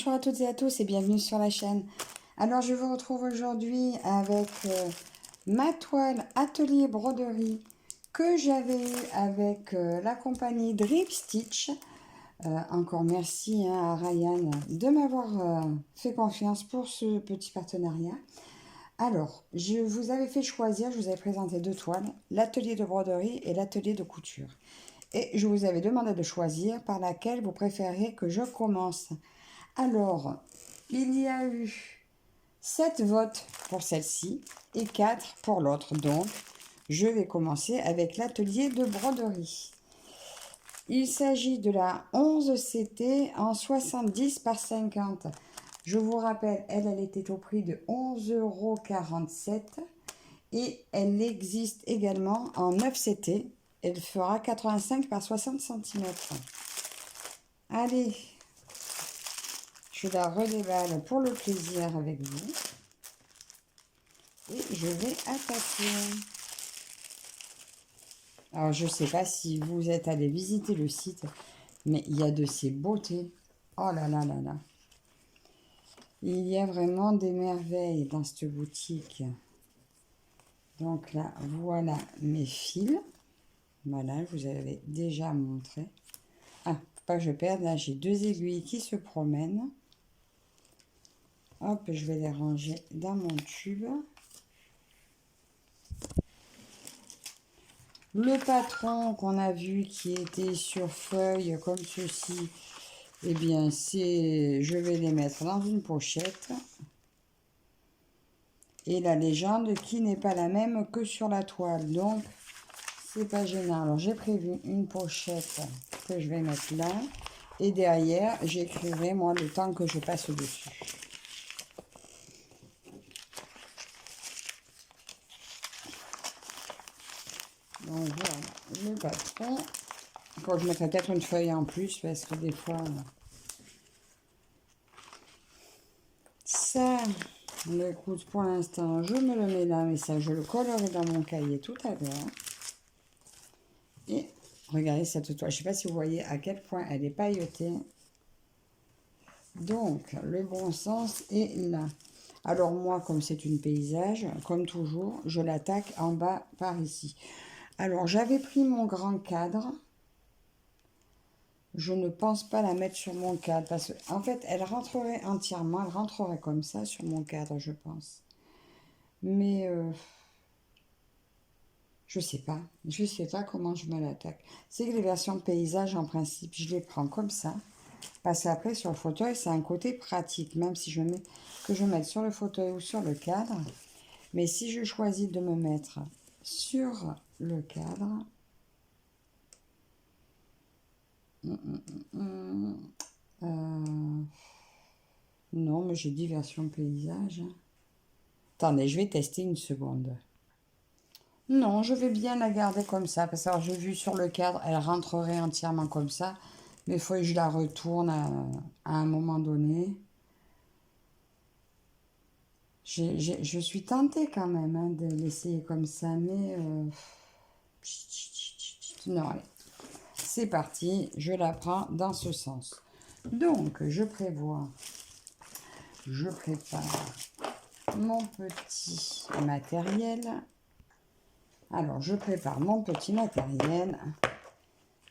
Bonjour à toutes et à tous et bienvenue sur la chaîne. Alors je vous retrouve aujourd'hui avec ma toile atelier broderie que j'avais eu avec la compagnie Drip Stitch. Encore merci à Ryan de m'avoir fait confiance pour ce petit partenariat. Alors, je vous avais fait choisir, je vous avais présenté deux toiles, l'atelier de broderie et l'atelier de couture. Et je vous avais demandé de choisir par laquelle vous préférez que je commence. Alors, il y a eu 7 votes pour celle-ci et 4 pour l'autre. Donc, je vais commencer avec l'atelier de broderie. Il s'agit de la 11CT en 70 par 50. Je vous rappelle, elle était au prix de 11,47 € et elle existe également en 9CT. Elle fera 85 par 60 cm. Allez, je la redéballe pour le plaisir avec vous. Et je vais attaquer. Alors, je ne sais pas si vous êtes allé visiter le site, mais il y a de ces beautés. Oh là là là là. Il y a vraiment des merveilles dans cette boutique. Donc là, voilà mes fils. Voilà, je vous avais déjà montré. Ah, faut pas que je perde. Là, j'ai deux aiguilles qui se promènent. Hop, je vais les ranger dans mon tube. Le patron qu'on a vu qui était sur feuille comme ceci, eh bien, je vais les mettre dans une pochette. Et la légende qui n'est pas la même que sur la toile. Donc, c'est pas gênant. Alors, j'ai prévu une pochette que je vais mettre là. Et derrière, j'écrirai, moi, le temps que je passe dessus. Donc, voilà, le patron. Faut que je mettrai peut-être une feuille en plus, parce que des fois... Ça, écoute, pour l'instant, je me le mets là, mais ça, je le collerai dans mon cahier tout à l'heure. Et regardez cette toile. Je ne sais pas si vous voyez à quel point elle est pailletée. Donc, le bon sens est là. Alors moi, comme c'est une paysage, comme toujours, je l'attaque en bas par ici. Alors, j'avais pris mon grand cadre. Je ne pense pas la mettre sur mon cadre parce qu'en fait, elle rentrerait entièrement. Elle rentrerait comme ça sur mon cadre, je pense. Mais je sais pas. Je sais pas comment je me l'attaque. C'est que les versions paysage, en principe, je les prends comme ça. Parce qu'après, sur le fauteuil, c'est un côté pratique. Même si je mets que je mette sur le fauteuil ou sur le cadre. Mais si je choisis de me mettre sur le cadre... non, mais j'ai dit version paysage. Attendez, je vais tester une seconde. Non, je vais bien la garder comme ça. Parce que j'ai vu sur le cadre, elle rentrerait entièrement comme ça. Mais il faut que je la retourne à un moment donné. Je suis tentée quand même hein, de l'essayer comme ça. Mais... non, allez. C'est parti. Je la prends dans ce sens. Donc, je prépare mon petit matériel. Alors, je prépare mon petit matériel.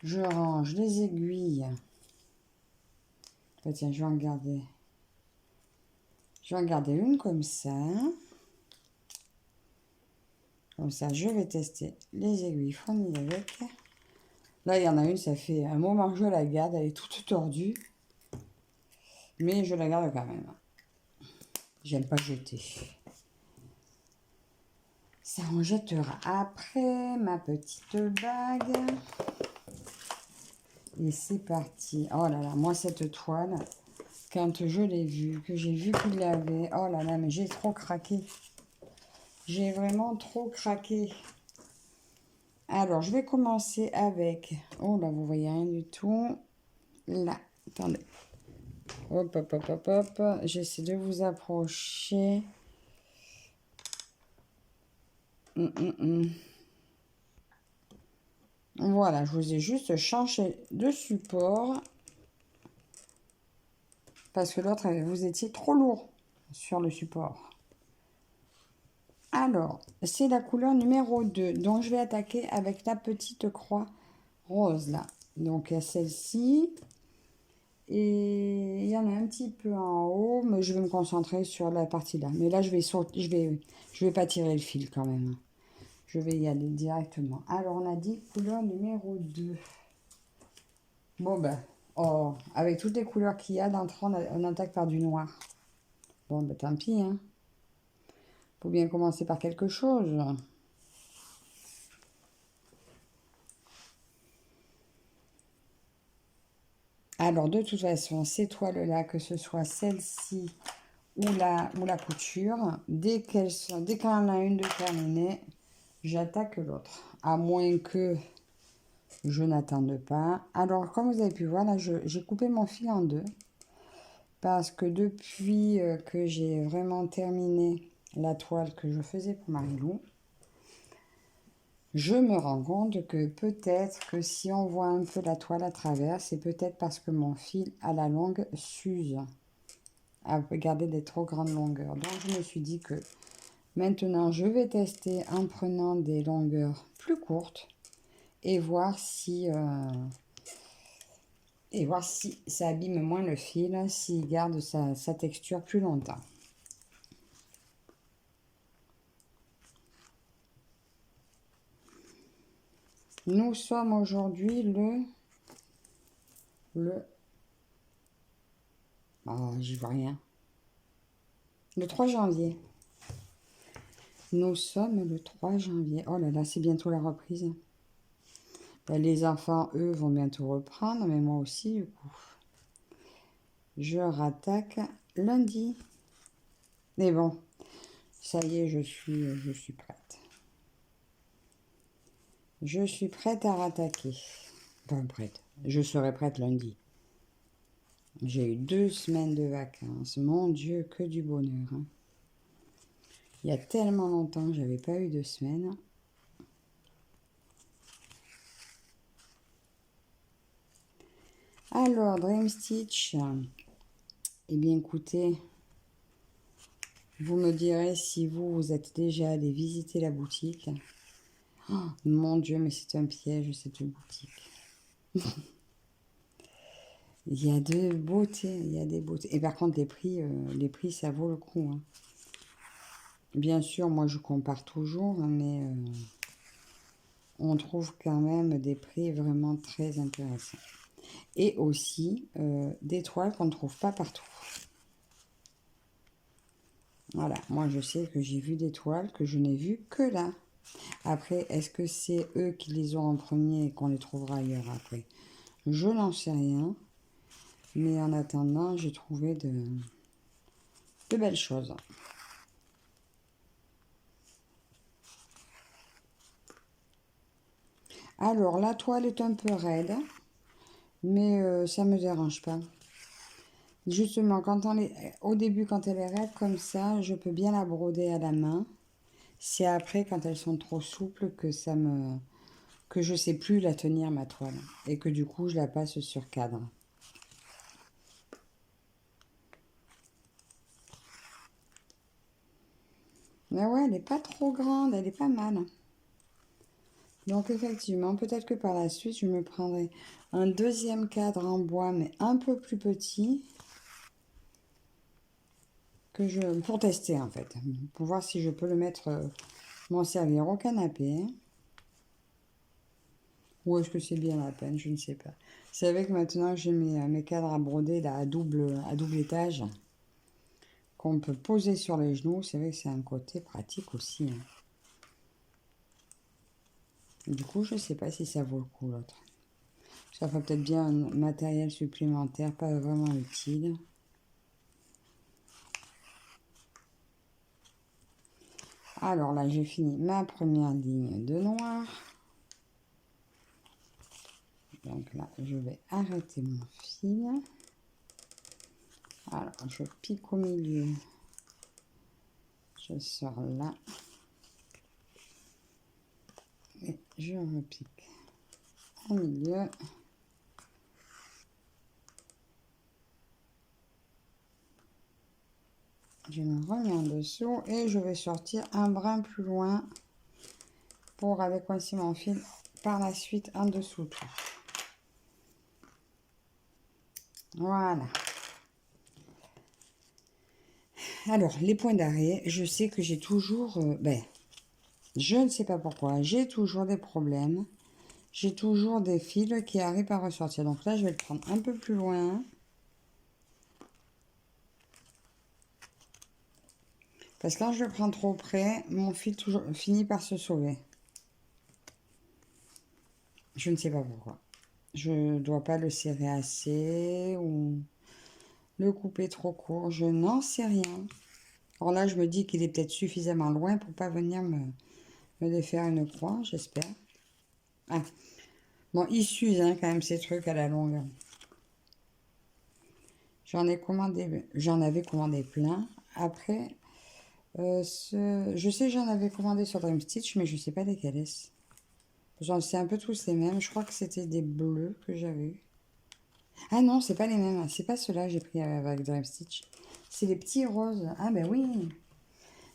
Je range les aiguilles. Oh, tiens, je vais en garder. Je vais en garder une comme ça. Comme ça, je vais tester les aiguilles fournies avec. Là, il y en a une, ça fait un moment que je la garde. Elle est toute tordue. Mais je la garde quand même. J'aime pas jeter. Ça, on jettera après ma petite bague. Et c'est parti. Oh là là, moi cette toile, quand je l'ai vue, que j'ai vu qu'il l'avait, oh là là, mais j'ai trop craqué. J'ai vraiment trop craqué. Alors, je vais commencer avec... Oh là, vous voyez rien du tout. Là, attendez. Hop, hop, hop, hop, hop. J'essaie de vous approcher. Voilà, je vous ai juste changé de support. Parce que l'autre, vous étiez trop lourd sur le support. Alors, c'est la couleur numéro 2. Donc, je vais attaquer avec la petite croix rose, là. Donc, il y a celle-ci. Et il y en a un petit peu en haut, mais je vais me concentrer sur la partie là. Mais là, je vais pas tirer le fil quand même. Je vais y aller directement. Alors, on a dit couleur numéro 2. Bon, ben, oh, avec toutes les couleurs qu'il y a d'entrée, on attaque par du noir. Bon, ben, tant pis, hein. Faut bien commencer par quelque chose. Alors, de toute façon, ces toiles-là, que ce soit celle-ci ou la couture, dès qu'on en a une de terminée, j'attaque l'autre. À moins que je n'attende pas. Alors, comme vous avez pu voir, là, j'ai coupé mon fil en deux. Parce que depuis que j'ai vraiment terminé la toile que je faisais pour Marilou, je me rends compte que peut-être que si on voit un peu la toile à travers, c'est peut-être parce que mon fil à la longue s'use à garder des trop grandes longueurs. Donc je me suis dit que maintenant je vais tester en prenant des longueurs plus courtes et voir si ça abîme moins le fil, s'il garde sa texture plus longtemps. Nous sommes aujourd'hui oh, j'y vois rien. Le 3 janvier. Nous sommes le 3 janvier. Oh là là, c'est bientôt la reprise. Ben, les enfants, eux, vont bientôt reprendre, mais moi aussi, du coup. Je rattaque lundi. Mais bon, ça y est, je suis prête. Je suis prête à rattaquer. Enfin, prête. Je serai prête lundi. J'ai eu 2 semaines de vacances. Mon Dieu, que du bonheur. Hein. Il y a tellement longtemps que j'avais pas eu 2 semaines. Alors, Dream Stitch. Eh bien, écoutez, vous me direz si vous êtes déjà allé visiter la boutique. Oh, mon Dieu, mais c'est un piège, cette boutique. Il y a de beauté, il y a des beautés. Et par contre, les prix, ça vaut le coup. Hein. Bien sûr, moi, je compare toujours, mais on trouve quand même des prix vraiment très intéressants. Et aussi des toiles qu'on ne trouve pas partout. Voilà, moi, je sais que j'ai vu des toiles que je n'ai vues que là. Après, est-ce que c'est eux qui les ont en premier et qu'on les trouvera ailleurs après? Je n'en sais rien. Mais en attendant, j'ai trouvé de belles choses. Alors, la toile est un peu raide, mais ça ne me dérange pas. Justement, au début, quand elle est raide comme ça, je peux bien la broder à la main. C'est après, quand elles sont trop souples, que je sais plus la tenir, ma toile. Et que du coup, je la passe sur cadre. Mais ouais, elle n'est pas trop grande, elle est pas mal. Donc effectivement, peut-être que par la suite, je me prendrai un deuxième cadre en bois, mais un peu plus petit, pour tester en fait, pour voir si je peux le mettre, m'en servir au canapé. Ou est-ce que c'est bien la peine, je ne sais pas. C'est vrai que maintenant j'ai mes cadres à broder là, à double étage, qu'on peut poser sur les genoux. C'est vrai que c'est un côté pratique aussi. Hein. Du coup, je ne sais pas si ça vaut le coup l'autre. Ça ferait peut-être bien un matériel supplémentaire, pas vraiment utile. Alors là, j'ai fini ma première ligne de noir. Donc là, je vais arrêter mon fil. Alors, je pique au milieu. Je sors là. Et je repique au milieu. Je me remets en dessous et je vais sortir un brin plus loin pour aller coincer mon fil par la suite en dessous tout. Voilà. Alors, les points d'arrêt, je sais que j'ai toujours... je ne sais pas pourquoi, j'ai toujours des problèmes. J'ai toujours des fils qui arrivent à ressortir. Donc là, je vais le prendre un peu plus loin. Parce que quand je le prends trop près, mon fil finit par se sauver. Je ne sais pas pourquoi. Je ne dois pas le serrer assez ou le couper trop court. Je n'en sais rien. Alors là, je me dis qu'il est peut-être suffisamment loin pour pas venir me défaire une croix, j'espère. Ah. Bon, ils s'usent hein, quand même ces trucs à la longue. J'en avais commandé plein. Après, je sais que j'en avais commandé sur Dream Stitch, mais je sais pas lesquels est-ce. J'en sais un peu tous les mêmes. Je crois que c'était des bleus que j'avais eu. Ah non, c'est pas les mêmes. C'est pas ceux-là que j'ai pris avec Dream Stitch. C'est les petits roses. Ah ben oui.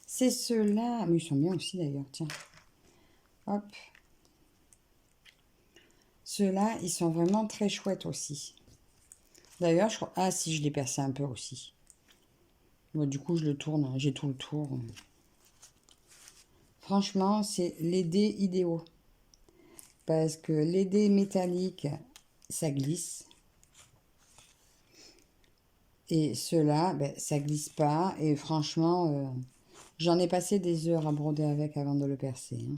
C'est ceux-là. Mais ils sont bien aussi d'ailleurs. Tiens. Hop. Ceux-là, ils sont vraiment très chouettes aussi. D'ailleurs, je crois... Ah si, je l'ai percé un peu aussi. Bon, du coup, je le tourne. J'ai tout le tour. Franchement, c'est les dés idéaux. Parce que les dés métalliques, ça glisse. Et ceux-là, ben, ça glisse pas. Et franchement, j'en ai passé des heures à broder avec avant de le percer. Hein.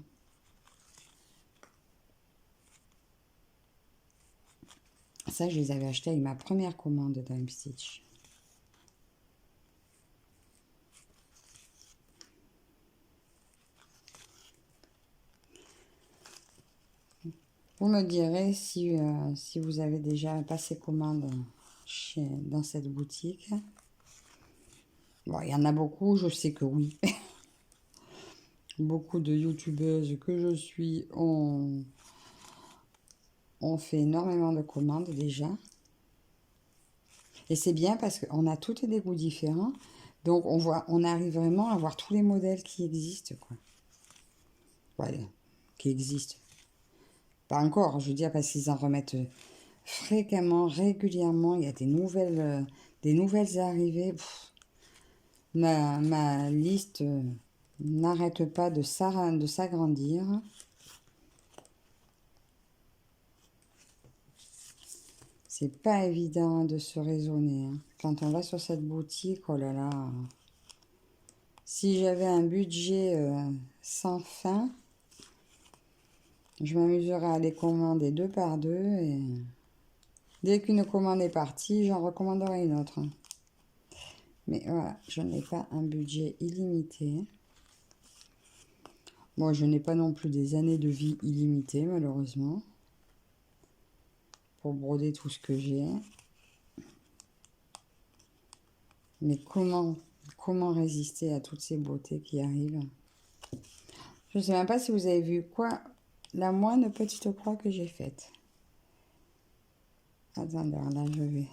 Ça, je les avais achetés avec ma première commande de Time Stitch. Vous me direz si vous avez déjà passé commande dans cette boutique. Bon, il y en a beaucoup, je sais que oui. Beaucoup de youtubeuses que je suis ont fait énormément de commandes déjà. Et c'est bien parce qu'on a toutes des goûts différents. Donc on arrive vraiment à voir tous les modèles qui existent, quoi. Ouais, qui existent. Pas encore, je veux dire, parce qu'ils en remettent fréquemment, régulièrement. Il y a des nouvelles arrivées. Pff, ma liste n'arrête pas de s'agrandir. C'est pas évident de se raisonner. Hein. Quand on va sur cette boutique, oh là là. Si j'avais un budget sans fin, je m'amuserais à les commander deux par deux. Et dès qu'une commande est partie, j'en recommanderai une autre. Mais voilà, je n'ai pas un budget illimité. Bon, je n'ai pas non plus des années de vie illimitées, malheureusement. Pour broder tout ce que j'ai. Mais comment résister à toutes ces beautés qui arrivent? Je ne sais même pas si vous avez vu quoi, la moindre petite croix que j'ai faite. Attendez, là je vais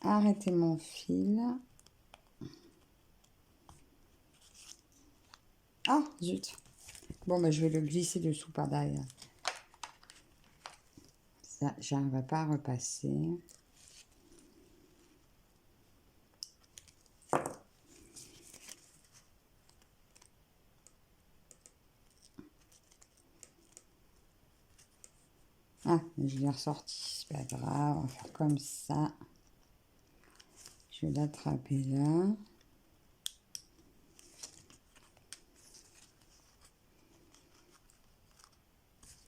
arrêter mon fil. Ah, zut. Bon, ben, je vais le glisser dessous par derrière. Ça, j'arrive pas à repasser. Ah, je l'ai ressorti, c'est pas grave, on va faire comme ça. Je vais l'attraper là.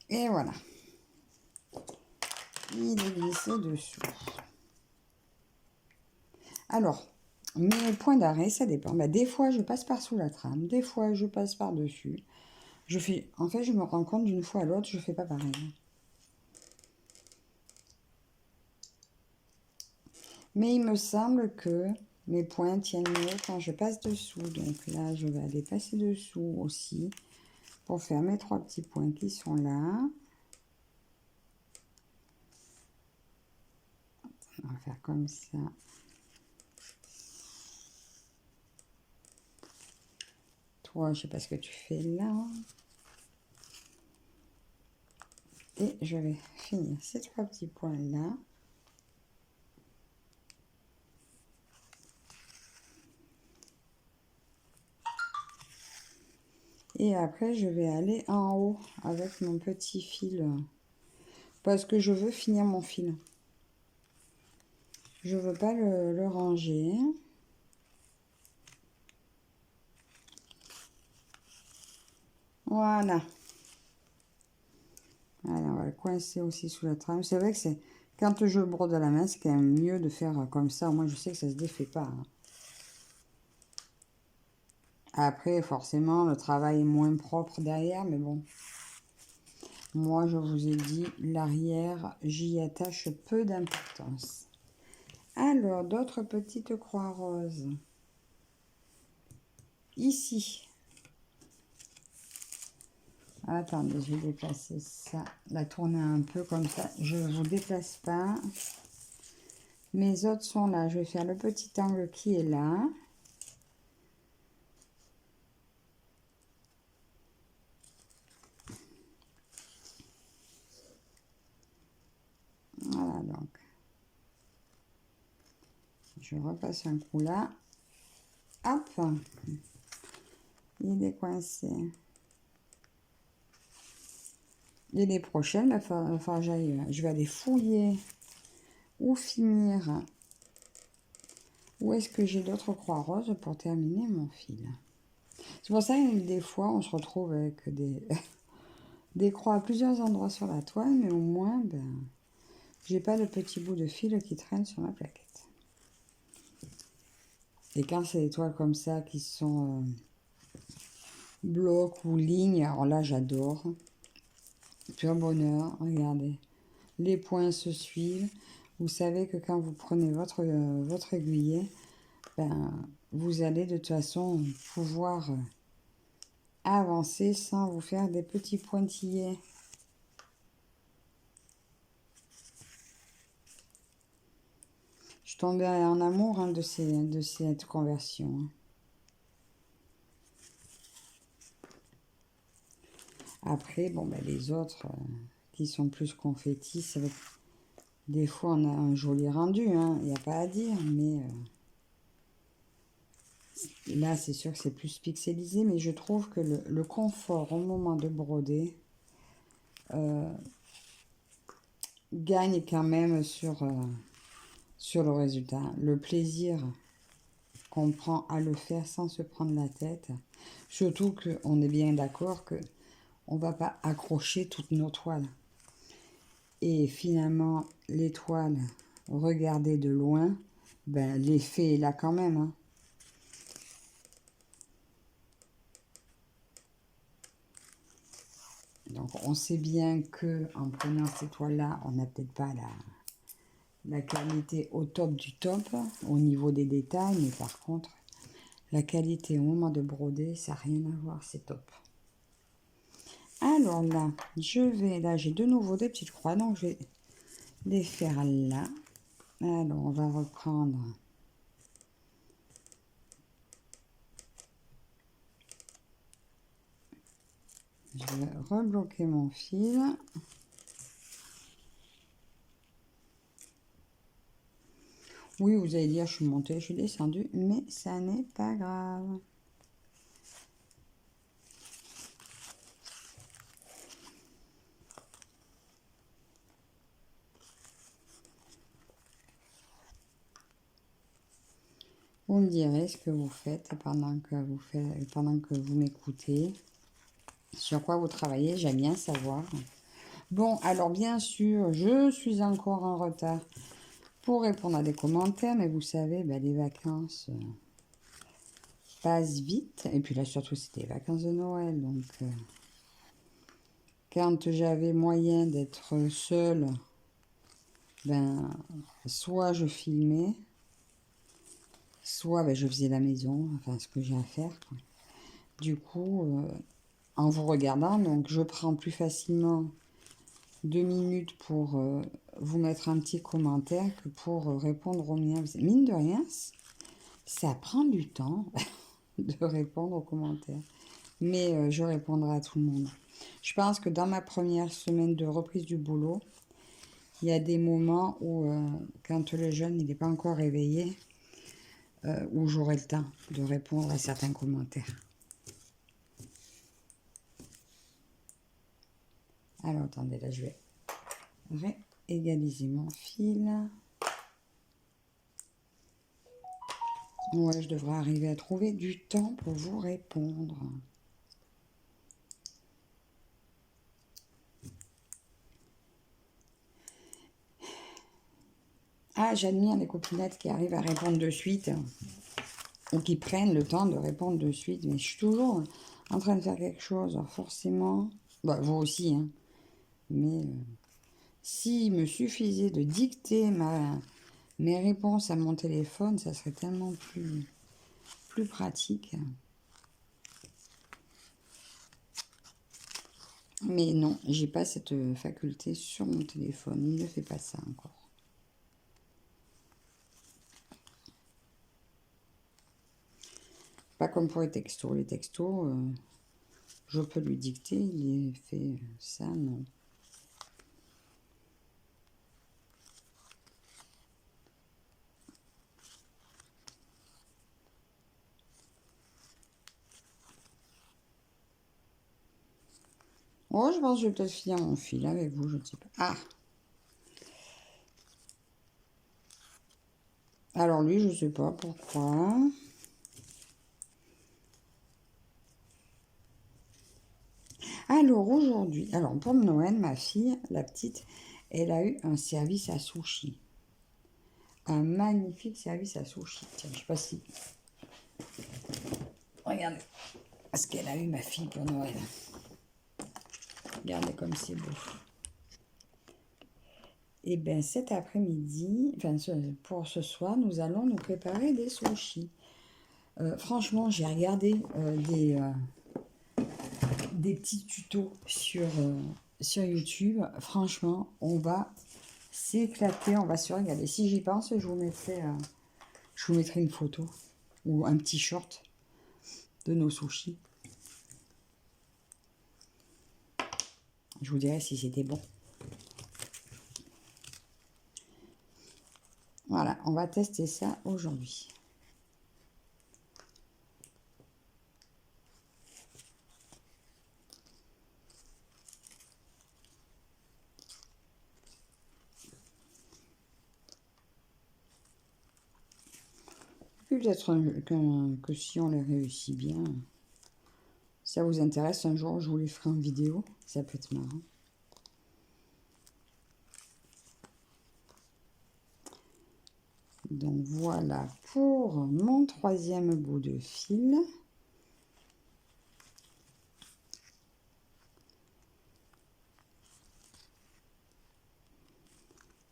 Et voilà. Il est glissé dessous. Alors, mes points d'arrêt, ça dépend. Bah, des fois, je passe par sous la trame. Des fois, je passe par-dessus. En fait, je me rends compte d'une fois à l'autre, je fais pas pareil. Mais il me semble que mes points tiennent mieux quand je passe dessous. Donc là, je vais aller passer dessous aussi pour faire mes trois petits points qui sont là. On va faire comme ça. toi, je sais pas ce que tu fais là. Et je vais finir ces 3 petits points là. Et après, je vais aller en haut avec mon petit fil. Parce que je veux finir mon fil. Je veux pas le ranger. Voilà. Voilà, on va le coincer aussi sous la trame. C'est vrai que c'est quand je brode à la main, c'est quand même mieux de faire comme ça. Moi, je sais que ça se défait pas. Hein. Après, forcément, le travail est moins propre derrière, mais bon. Moi, je vous ai dit, l'arrière, j'y attache peu d'importance. Alors, d'autres petites croix roses. Ici. Attendez, je vais déplacer ça, la tourner un peu comme ça. Je ne vous déplace pas. Mes autres sont là. Je vais faire le petit angle qui est là. Voilà, donc. Je repasse un coup là. Hop. Il est coincé. Et les prochaines, enfin, je vais aller fouiller ou finir. Où est-ce que j'ai d'autres croix roses pour terminer mon fil? C'est pour ça que des fois, on se retrouve avec des croix à plusieurs endroits sur la toile, mais au moins, ben, j'ai pas de petits bouts de fil qui traînent sur ma plaquette. Et quand c'est des toiles comme ça qui sont blocs ou lignes, alors là, j'adore. Pur bonheur, regardez. Les points se suivent. Vous savez que quand vous prenez votre aiguillet, ben, vous allez de toute façon pouvoir avancer sans vous faire des petits pointillés. Je tombais en amour hein, de cette conversion. Hein. Après, bon, ben, les autres qui sont plus confettis, c'est vrai que des fois on a un joli rendu, hein, il n'y a pas à dire, mais là c'est sûr que c'est plus pixelisé, mais je trouve que le confort au moment de broder gagne quand même sur le résultat. Le plaisir qu'on prend à le faire sans se prendre la tête, surtout qu'on est bien d'accord que on va pas accrocher toutes nos toiles. Et finalement, les toiles, regardez de loin, ben, l'effet est là quand même. Hein. Donc, on sait bien que en prenant ces toiles-là, on n'a peut-être pas la qualité au top du top, au niveau des détails, mais par contre, la qualité au moment de broder, ça n'a rien à voir, c'est top. Alors là, j'ai de nouveau des petites croix, donc je vais les faire là. Alors, on va reprendre je vais rebloquer mon fil. Oui, vous allez dire, je suis montée, je suis descendue, mais ça n'est pas grave. Vous me direz ce que vous faites pendant que vous m'écoutez, sur quoi vous travaillez, j'aime bien savoir. Bon, alors bien sûr, je suis encore en retard pour répondre à des commentaires, mais vous savez, ben, les vacances passent vite. Et puis là, surtout, c'était les vacances de Noël. Donc, quand j'avais moyen d'être seule, ben, soit je filmais, soit ben, je faisais la maison, enfin, ce que j'ai à faire. Quoi. Du coup, en vous regardant, donc je prends plus facilement 2 minutes pour vous mettre un petit commentaire que pour répondre aux miens. Mine de rien, ça prend du temps de répondre aux commentaires. mais je répondrai à tout le monde. Je pense que dans ma première semaine de reprise du boulot, il y a des moments où, quand le jeune n'est pas encore réveillé, où j'aurai le temps de répondre à certains commentaires. Alors, attendez, là, je vais réégaliser mon fil. Ouais, je devrais arriver à trouver du temps pour vous répondre. Ah, j'admire les copinettes qui arrivent à répondre de suite, ou qui prennent le temps de répondre de suite. Mais je suis toujours en train de faire quelque chose, alors forcément. Bah, vous aussi, hein. Mais s'il me suffisait de dicter mes réponses à mon téléphone, ça serait tellement plus pratique. Mais non, j'ai pas cette faculté sur mon téléphone. Il ne fait pas ça encore. Pas comme pour les textos. Les textos, je peux lui dicter, il fait ça, non. Oh, je pense que je vais peut-être finir mon fil avec vous, je ne sais pas. Ah! Alors lui, je ne sais pas pourquoi. Alors aujourd'hui, alors pour Noël, ma fille, la petite, elle a eu un service à sushi. Un magnifique service à sushi. Tiens, je ne sais pas si... Regardez ce qu'elle a eu, ma fille, pour Noël. Regardez comme c'est beau. Et bien cet après-midi, enfin pour ce soir, nous allons nous préparer des sushis. Franchement, j'ai regardé des petits tutos sur YouTube. Franchement, on va s'éclater, on va se regarder. Si j'y pense, je vous mettrai une photo ou un petit short de nos sushis. Je vous dirai si c'était bon. Voilà, on va tester ça aujourd'hui. Peut-être que si on les réussit bien, ça vous intéresse, un jour je vous les ferai en vidéo, ça peut être marrant. Donc voilà pour mon troisième bout de fil.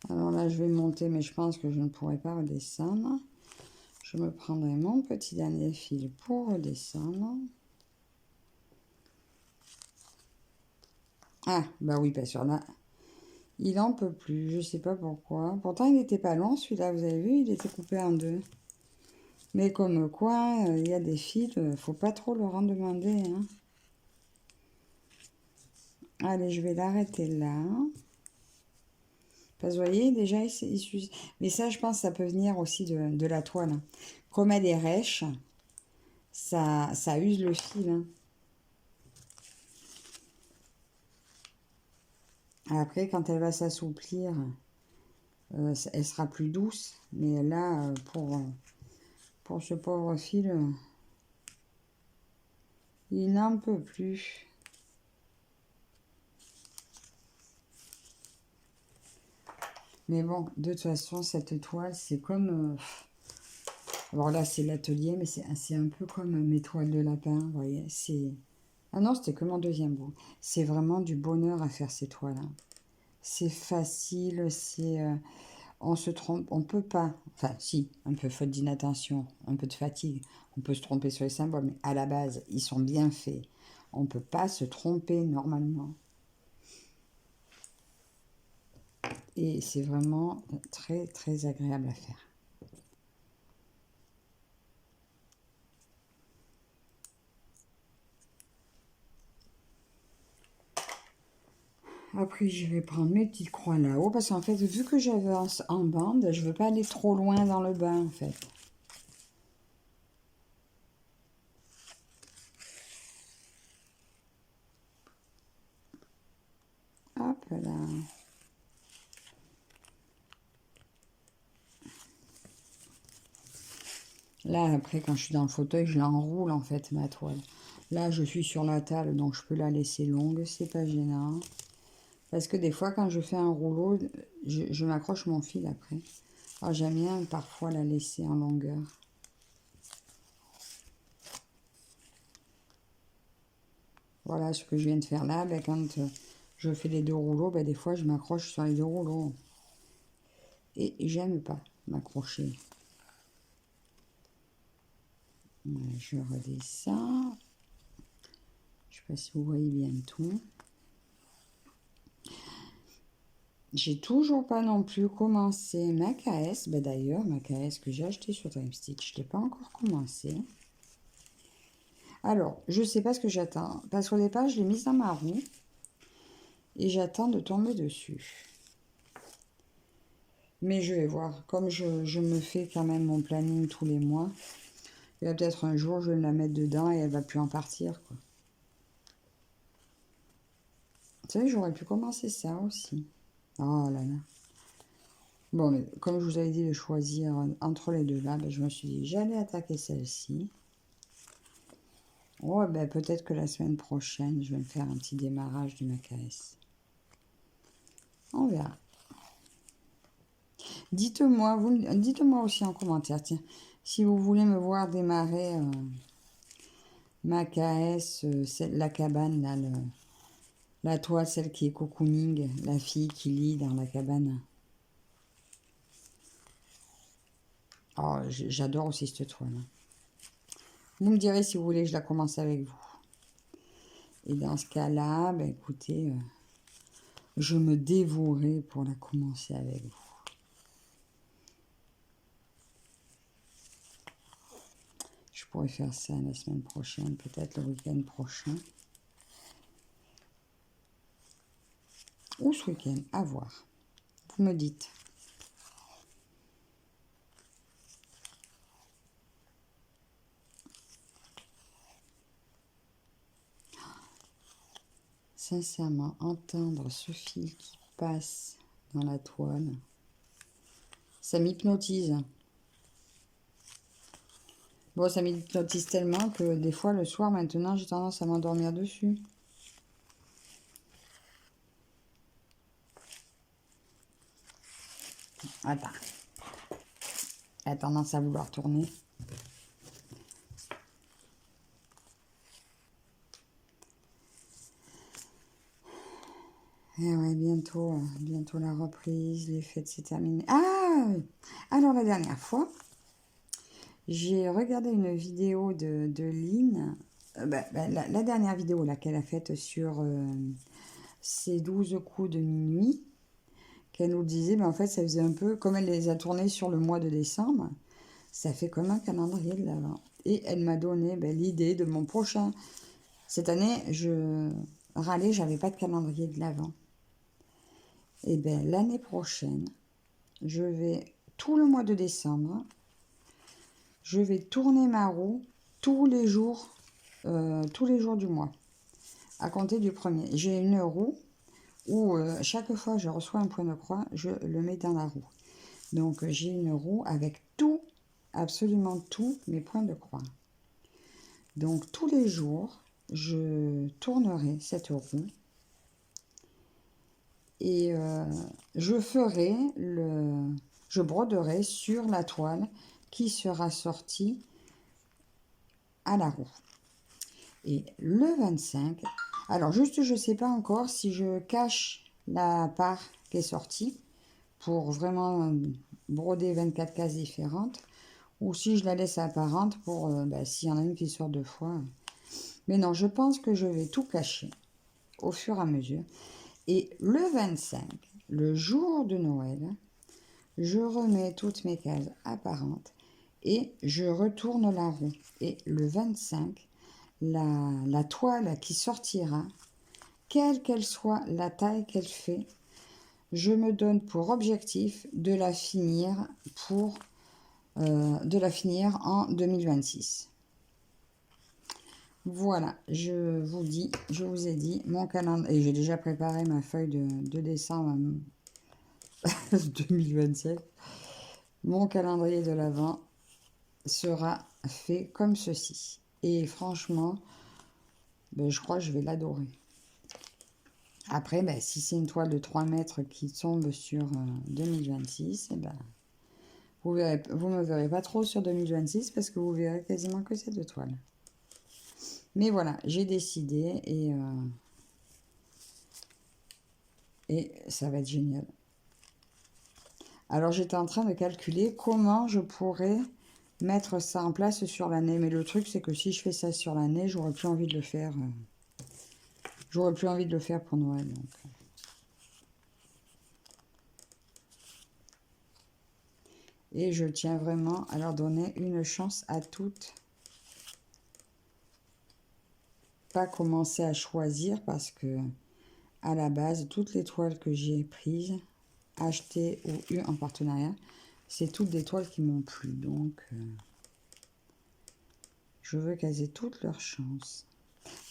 Alors là je vais monter, mais je pense que je ne pourrai pas redescendre. Je me prendrai mon petit dernier fil pour redescendre. Ah, bah oui, pas sûr, là, il en peut plus, je sais pas pourquoi. Pourtant, il n'était pas long, celui-là, vous avez vu, il était coupé en deux. Mais comme quoi, il y a des fils, faut pas trop leur en demander, hein. Allez, je vais l'arrêter là. Parce que vous voyez, déjà, mais ça, je pense, ça peut venir aussi de la toile, hein. Comme elle est rêche, ça use le fil, hein. Après, quand elle va s'assouplir, elle sera plus douce. Mais là, pour ce pauvre fil, il n'en peut plus. Mais bon, de toute façon, cette toile, c'est comme... alors là, c'est l'atelier, mais c'est un peu comme mes toiles de lapin, vous voyez. Ah non, c'était que mon deuxième bout. C'est vraiment du bonheur à faire ces toiles, hein. C'est facile, on se trompe, on peut pas... Enfin, si, un peu faute d'inattention, un peu de fatigue. On peut se tromper sur les symboles, mais à la base, ils sont bien faits. On ne peut pas se tromper normalement. Et c'est vraiment très, très agréable à faire. Après, je vais prendre mes petites croix là-haut. Parce qu'en fait, vu que j'avance en bande, je veux pas aller trop loin dans le bas, en fait. Hop là. Là, après, quand je suis dans le fauteuil, je l'enroule, en fait, ma toile. Là, je suis sur la table, donc je peux la laisser longue. C'est pas gênant. Parce que des fois, quand je fais un rouleau, je m'accroche mon fil après. Alors, j'aime bien parfois la laisser en longueur. Voilà ce que je viens de faire là. Ben, quand je fais les deux rouleaux, ben, des fois, je m'accroche sur les deux rouleaux. Et j'aime pas m'accrocher. Je redescends. Je sais pas si vous voyez bien tout. J'ai toujours pas non plus commencé ma KS. Ben d'ailleurs, ma KS que j'ai acheté sur Timestick, je l'ai pas encore commencé. Alors, je sais pas ce que j'attends. Parce qu'au départ, je l'ai mise dans ma roue. Et j'attends de tomber dessus. Mais je vais voir. Comme je me fais quand même mon planning tous les mois, il y a peut-être un jour, je vais me la mettre dedans et elle va plus en partir, quoi. Vous savez, j'aurais pu commencer ça aussi. Oh là là. Bon, mais comme je vous avais dit de choisir entre les deux là, ben, je me suis dit j'allais attaquer celle-ci. Oh, ben peut-être que la semaine prochaine, je vais me faire un petit démarrage du MKS. On verra. Dites-moi, dites-moi aussi en commentaire, tiens, si vous voulez me voir démarrer ma KS, la cabane, là, la toile, celle qui est cocooning, la fille qui lit dans la cabane. Oh, j'adore aussi cette toile. Vous me direz si vous voulez que je la commence avec vous. Et dans ce cas-là, ben écoutez, je me dévouerai pour la commencer avec vous. Je pourrais faire ça la semaine prochaine, peut-être le week-end prochain. Ou ce week-end, à voir. Vous me dites. Sincèrement, entendre ce fil qui passe dans la toile, ça m'hypnotise. Bon, ça m'hypnotise tellement que des fois, le soir, maintenant, j'ai tendance à m'endormir dessus. Attends. Elle a tendance à vouloir tourner. Et ouais, bientôt la reprise, les fêtes, c'est terminé. Ah! Alors, la dernière fois, j'ai regardé une vidéo de Lynn. La dernière vidéo là qu'elle a faite sur ses 12 coups de minuit, qu'elle nous disait, en fait, ça faisait un peu, comme elle les a tournés sur le mois de décembre, ça fait comme un calendrier de l'Avent. Et elle m'a donné l'idée de mon prochain. Cette année, je râlais, j'avais pas de calendrier de l'Avent. Et bien, l'année prochaine, je vais, tout le mois de décembre, je vais tourner ma roue tous les jours du mois, à compter du premier. J'ai une roue où chaque fois je reçois un point de croix, je le mets dans la roue. Donc, j'ai une roue avec tout, absolument tous mes points de croix. Donc, tous les jours, je tournerai cette roue et je broderai sur la toile qui sera sortie à la roue. Et le 25, alors juste je ne sais pas encore si je cache la part qui est sortie pour vraiment broder 24 cases différentes ou si je la laisse apparente pour s'il y en a une qui sort deux fois. Mais non, je pense que je vais tout cacher au fur et à mesure. Et le 25, le jour de Noël, je remets toutes mes cases apparentes et je retourne la roue. Et le 25, la toile qui sortira, quelle qu'elle soit la taille qu'elle fait, je me donne pour objectif de la finir en 2026. Voilà, je vous ai dit mon calendrier, et j'ai déjà préparé ma feuille de décembre 2027. Mon calendrier de l'Avent sera fait comme ceci. Et franchement, ben, je crois que je vais l'adorer. Après, ben, si c'est une toile de 3 mètres qui tombe sur 2026, eh ben, vous me verrez pas trop sur 2026 parce que vous verrez quasiment que ces deux toiles. Mais voilà, j'ai décidé et ça va être génial. Alors, j'étais en train de calculer comment je pourrais mettre ça en place sur l'année. Mais le truc, c'est que si je fais ça sur l'année, j'aurais plus envie de le faire. J'aurais plus envie de le faire pour Noël. Donc. Et je tiens vraiment à leur donner une chance à toutes. Pas commencer à choisir parce que à la base, toutes les toiles que j'ai prises, achetées ou eues en partenariat, c'est toutes des toiles qui m'ont plu. Donc, je veux qu'elles aient toutes leurs chances.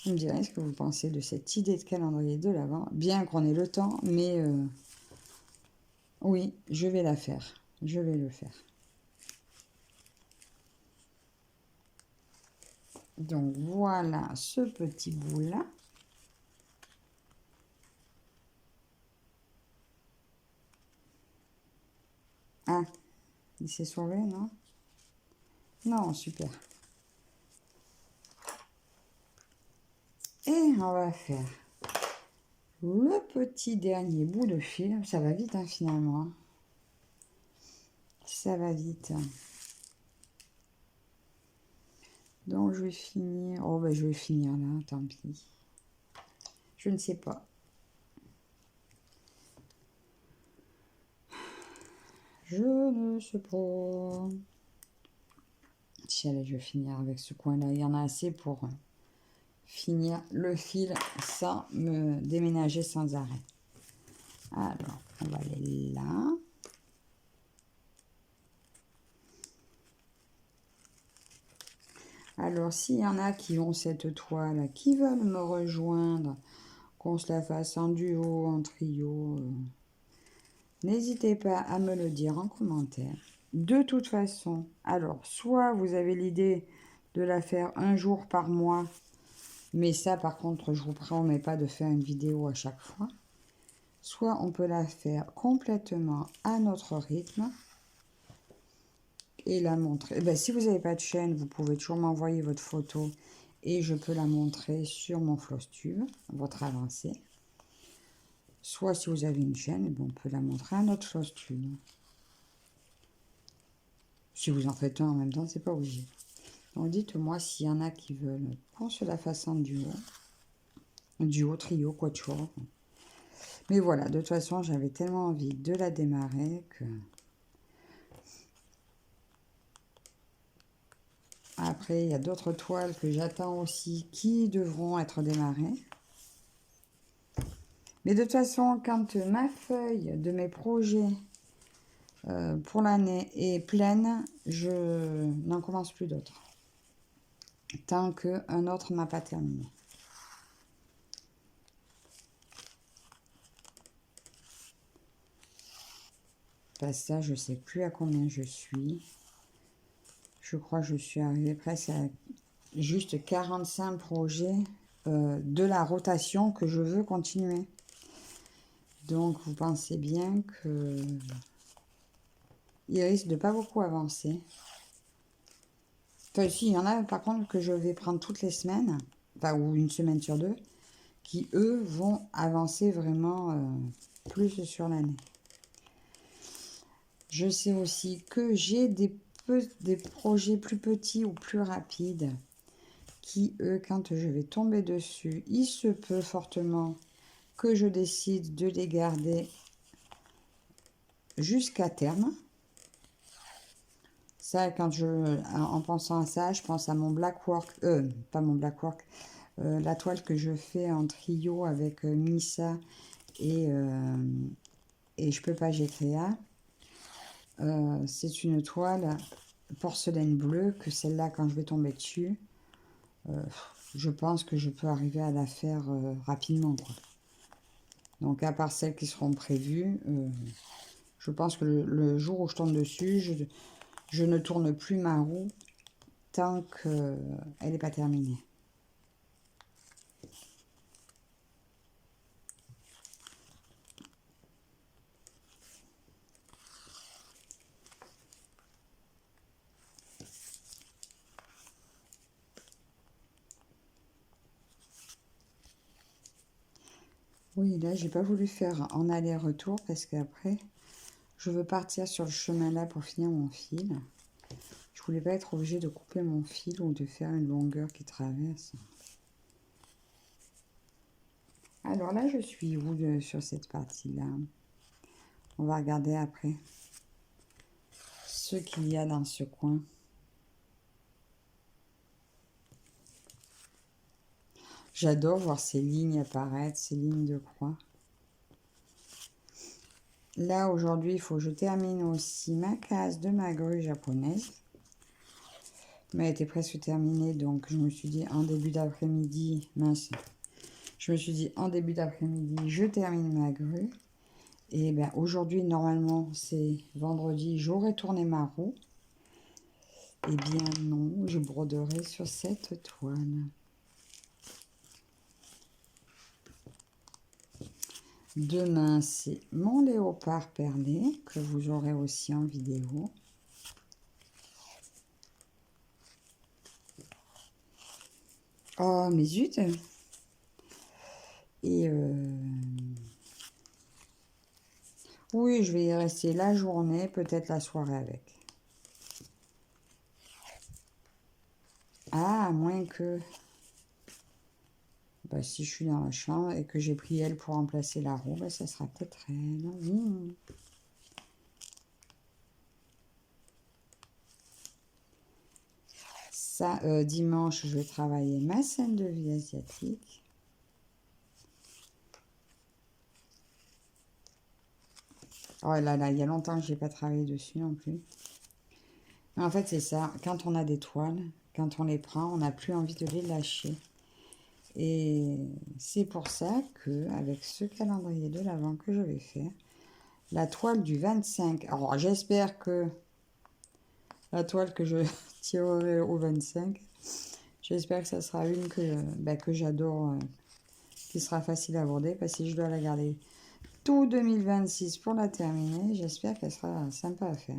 Vous me direz ce que vous pensez de cette idée de calendrier de l'Avent. Bien qu'on ait le temps, mais oui, je vais la faire. Je vais le faire. Donc voilà ce petit bout-là. Ah, il s'est sauvé, non? Non, super. Et on va faire le petit dernier bout de fil. Ça va vite, hein, finalement. Ça va vite. Donc, je vais finir... Oh, ben, je vais finir là, tant pis. Je ne sais pas. Je ne sais pas. Si, allez, je vais finir avec ce coin-là. Il y en a assez pour finir le fil sans me déménager sans arrêt. Alors, on va aller là. Alors, s'il y en a qui ont cette toile, qui veulent me rejoindre, qu'on se la fasse en duo, en trio, n'hésitez pas à me le dire en commentaire. De toute façon, alors, soit vous avez l'idée de la faire un jour par mois, mais ça, par contre, je vous promets pas de faire une vidéo à chaque fois. Soit on peut la faire complètement à notre rythme et la montrer. Ben, si vous n'avez pas de chaîne, vous pouvez toujours m'envoyer votre photo et je peux la montrer sur mon Flosstube, votre avancée. Soit si vous avez une chaîne, on peut la montrer à notre Flosstube. Si vous en faites un en même temps, c'est pas obligé. Donc dites-moi s'il y en a qui veulent qu'on se la fasse en duo, trio, quatuor. Mais voilà, de toute façon, j'avais tellement envie de la démarrer que... Après, il y a d'autres toiles que j'attends aussi qui devront être démarrées. Mais de toute façon, quand ma feuille de mes projets pour l'année est pleine, je n'en commence plus d'autres. Tant qu'un autre m'a pas terminé. Parce que ça, je ne sais plus à combien je suis. Je crois que je suis arrivée presque à juste 45 projets de la rotation que je veux continuer. Donc, vous pensez bien que il risque de pas beaucoup avancer. Enfin, si, il y en a par contre que je vais prendre toutes les semaines, enfin, ou une semaine sur deux, qui eux vont avancer vraiment plus sur l'année. Je sais aussi que j'ai des projets plus petits ou plus rapides qui, eux, quand je vais tomber dessus, il se peut fortement que je décide de les garder jusqu'à terme. Ça, en pensant à ça, je pense à mon Blackwork, pas mon Blackwork, la toile que je fais en trio avec Missa et Je peux pas, j'ai créa. C'est une toile porcelaine bleue que celle-là, quand je vais tomber dessus, je pense que je peux arriver à la faire rapidement, quoi. Donc, à part celles qui seront prévues, je pense que le jour où je tombe dessus, je ne tourne plus ma roue tant qu'elle n'est pas terminée. Oui, là, j'ai pas voulu faire en aller-retour parce qu'après, je veux partir sur le chemin là pour finir mon fil. Je voulais pas être obligée de couper mon fil ou de faire une longueur qui traverse. Alors là, je suis où sur cette partie-là? On va regarder après ce qu'il y a dans ce coin. J'adore voir ces lignes apparaître, ces lignes de croix. Là, aujourd'hui, il faut que je termine aussi ma case de ma grue japonaise. Mais elle était presque terminée, donc je me suis dit en début d'après-midi, mince, je me suis dit en début d'après-midi, je termine ma grue. Et bien aujourd'hui, normalement, c'est vendredi, j'aurai tourné ma roue. Eh bien non, je broderai sur cette toile. Demain, c'est mon léopard perlé, que vous aurez aussi en vidéo. Oh, mais zut! Et oui, je vais y rester la journée, peut-être la soirée avec. Ah, à moins que... Bah, si je suis dans la chambre et que j'ai pris elle pour remplacer la roue, bah, ça sera peut-être elle. Mmh. Ça, dimanche, je vais travailler ma scène de vie asiatique. Oh là là, il y a longtemps que je n'ai pas travaillé dessus non plus. Mais en fait, c'est ça. Quand on a des toiles, quand on les prend, on n'a plus envie de les lâcher. Et c'est pour ça que, avec ce calendrier de l'Avent que je vais faire, la toile du 25... Alors, j'espère que la toile que je tirerai au 25, j'espère que ça sera une que j'adore, qui sera facile à border, parce que si je dois la garder tout 2026 pour la terminer, j'espère qu'elle sera sympa à faire.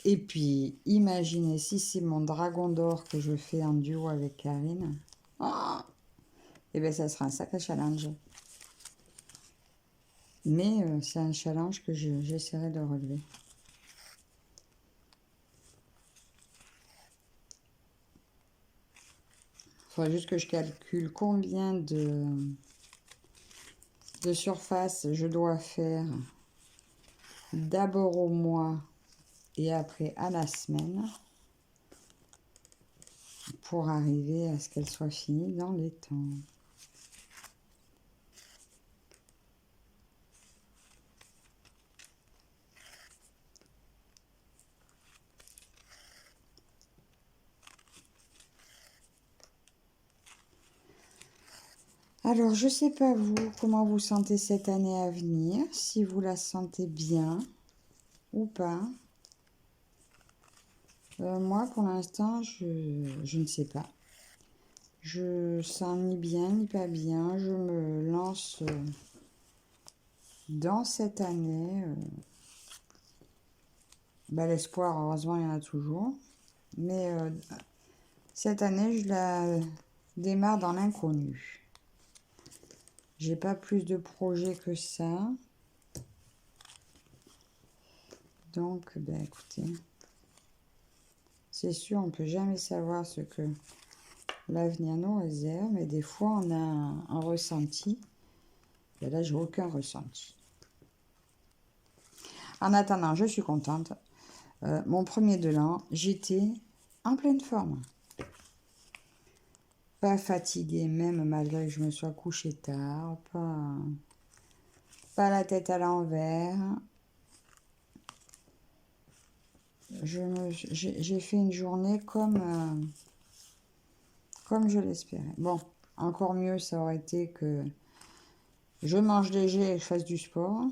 Et puis, imaginez si c'est mon dragon d'or que je fais en duo avec Karine. Oh, et bien, ça sera un sacré challenge. Mais c'est un challenge que j'essaierai de relever. Il faudra juste que je calcule combien de surface je dois faire d'abord au mois et après à la semaine pour arriver à ce qu'elle soit finie dans les temps. Alors, je sais pas vous, comment vous sentez cette année à venir, si vous la sentez bien ou pas. Moi, pour l'instant, je ne sais pas. Je sens ni bien ni pas bien. Je me lance dans cette année. L'espoir, heureusement, il y en a toujours. Mais cette année, je la démarre dans l'inconnu. J'ai pas plus de projets que ça. Donc, écoutez, c'est sûr, on peut jamais savoir ce que l'avenir nous réserve, mais des fois, on a un ressenti. Et là, j'ai aucun ressenti. En attendant, je suis contente. Mon premier de l'an, j'étais en pleine forme. Pas fatiguée, même malgré que je me sois couchée tard. Pas la tête à l'envers. J'ai fait une journée comme je l'espérais. Bon, encore mieux, ça aurait été que je mange léger et je fasse du sport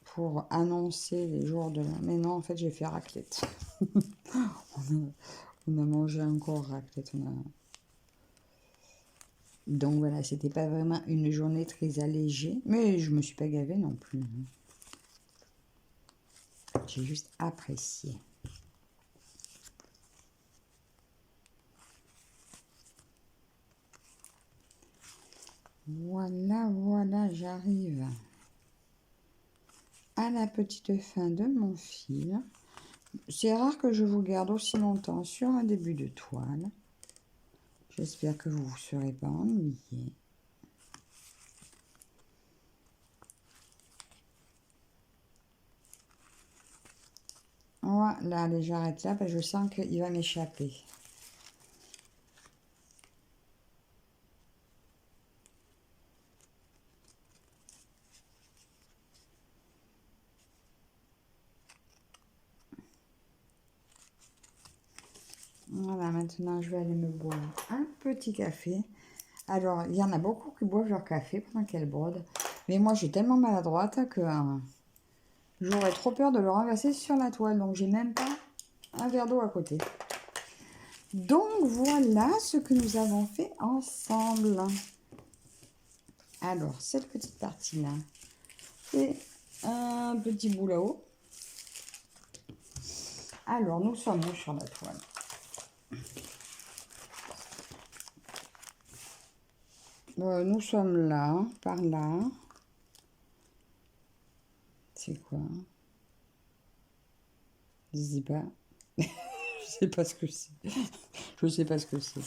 pour annoncer les jours de... Mais non, en fait, j'ai fait raclette. On a mangé encore raclette. Donc voilà, c'était pas vraiment une journée très allégée, mais je me suis pas gavée non plus. J'ai juste apprécié. Voilà, j'arrive à la petite fin de mon fil. C'est rare que je vous garde aussi longtemps sur un début de toile. J'espère que vous ne vous serez pas ennuyé. Voilà, allez, j'arrête là, parce que je sens qu'il va m'échapper. Voilà, maintenant je vais aller me boire un petit café. Alors, il y en a beaucoup qui boivent leur café pendant qu'elles brodent. Mais moi, je suis tellement maladroite que j'aurais trop peur de le renverser sur la toile. Donc, j'ai même pas un verre d'eau à côté. Donc, voilà ce que nous avons fait ensemble. Alors, cette petite partie-là, c'est un petit bout là-haut. Alors, nous sommes sur la toile. Nous sommes là, par là. C'est quoi? Je sais pas. Je sais pas ce que c'est. Je sais pas ce que c'est.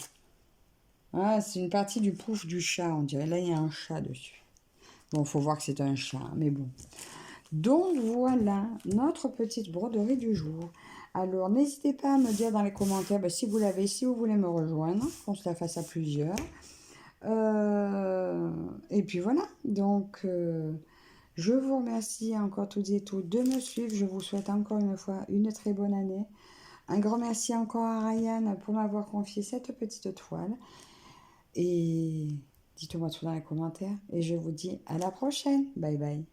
Ah, c'est une partie du pouf du chat, on dirait. Là, il y a un chat dessus. Bon, faut voir que c'est un chat, mais bon. Donc, voilà notre petite broderie du jour. Alors, n'hésitez pas à me dire dans les commentaires si vous l'avez, si vous voulez me rejoindre, qu'on se la fasse à plusieurs. Et puis voilà. Donc, je vous remercie encore toutes et tous de me suivre. Je vous souhaite encore une fois une très bonne année. Un grand merci encore à Ryan pour m'avoir confié cette petite toile. Et dites-moi tout dans les commentaires. Et je vous dis à la prochaine. Bye bye.